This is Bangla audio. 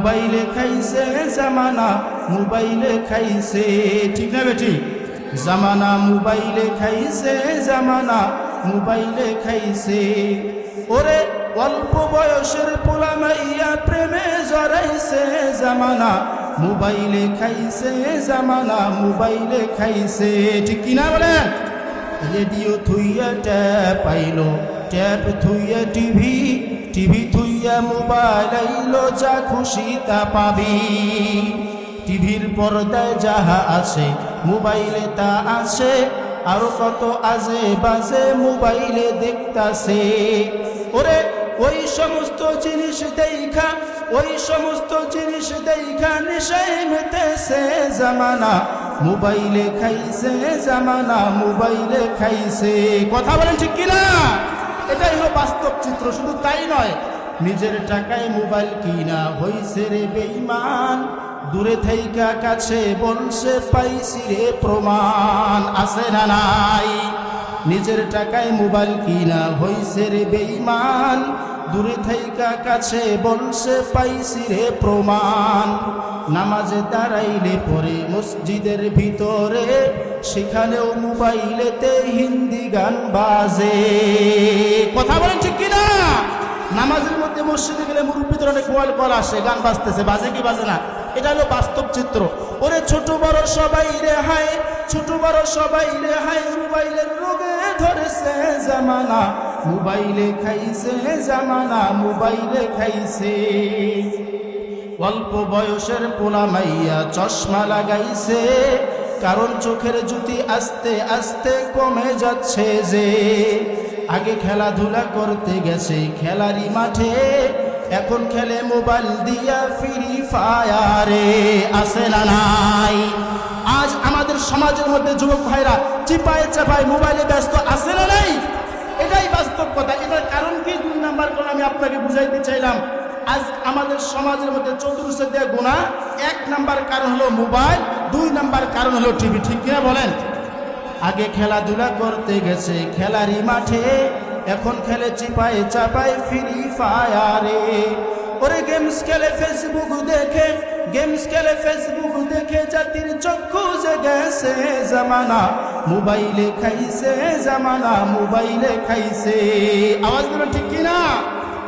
মোবাইলে খাইছে জামানা, মোবাইলে খাইছে। ঠিক না বেটি? জামানা মোবাইলে খাইছে, জামানা মোবাইলে খাইছে। ওরে অল্প বয়সের পোলা মাইয়া প্রেমে জড়াইছে, জামানা মোবাইলে খাইছে, জামানা মোবাইলে খাইছে। ঠিক কিনা বলেন? রেডিও থুইয়া ট্যাপ আইলো, ট্যাপ থুইয়া টিভি, টিভি থুইয়া মোবাইল আইলো, যা খুশি তা পাবি। টিভির পর্দায় যাহা আছে মোবাইলে তা আছে, আরো কত আজে বাজে মোবাইলে দেখতাছে। ওরে ওই সমস্ত জিনিস দেখা, ওই সমস্ত জিনিস দেখা নেশায় মেতেছে, জামানা মোবাইলে খাইছে, জামানা মোবাইলে খাইছে। কথা বলেন ঠিক কিনা? এটাই হলো বাস্তব চিত্র। শুধু তাই নয়, নিজের টাকায় মোবাইল কিনা হইছে রে বেঈমান, দূরে থাইকা কাছে বলছে পাইছি রে প্রমাণ। আছে না নাই? নিজের টাকায় মোবাইল কিনা হইছে রে বেঈমান, দূরে থাইকা কাছে বলছে পাইছি রে প্রমাণ। নামাজে দাঁড়াইলে পরে মসজিদের ভিতরে, সেখানেও মোবাইলেতে হিন্দি গান বাজে। কথা বলেন ঠিক কিনা? নামাজের মধ্যে মসজিদে গেলে মুরব্বীদের অনেক মোবাইল কল আসে, গান বাজতেছে, বাজে কি বাজে না? এটা হলো বাস্তব চিত্র। ওরে ছোট বড় সবাই রেহাই, ছোট বড় সবাই রেহাই, মোবাইলের রোগে ধরেছে, জামানা মোবাইলে খাইছে, জামানা মোবাইলে খাইছে। অল্প বয়সের পোলা মাইয়া চশমা লাগাইছে, কারণ চোখের জ্যোতি আস্তে আস্তে কমে যাচ্ছে যে। আগে খেলাধুলা করতে গেছে খেলারি মাঠে, এখন খেলে মোবাইল দিয়া ফ্রি ফায়ারে। আছে না নাই? আজ আমাদের সমাজের মধ্যে যুবক ভাইরা চিপায় চাপায় মোবাইলে ব্যস্ত। আছে না নাই? এটাই বাস্তব কথা। এটার কারণ কি? 2 নাম্বার কারণ আমি আপনাকে বুঝাইতে চাইলাম। আজ আমাদের সমাজের মধ্যে চতুর্থ গুনাহ। 1 নাম্বার কারণ হলো মোবাইল, 2 নাম্বার কারণ হলো টিভি। ঠিক কিনা বলেন? আগে খেলাধুলা করতে গেছে খেলারি মাঠে, এখন খেলে চিপায় চাপায় ফ্রি ফায়ারে। ওরে গেমস খেলে ফেসবুক দেখে, গেমস খেলে ফেসবুক দেখে জাতির চক্ষু জেগেছে, জামানা মোবাইলে খাইছে, জামানা মোবাইলে খাইছে। আওয়াজ দিল ঠিক কিনা?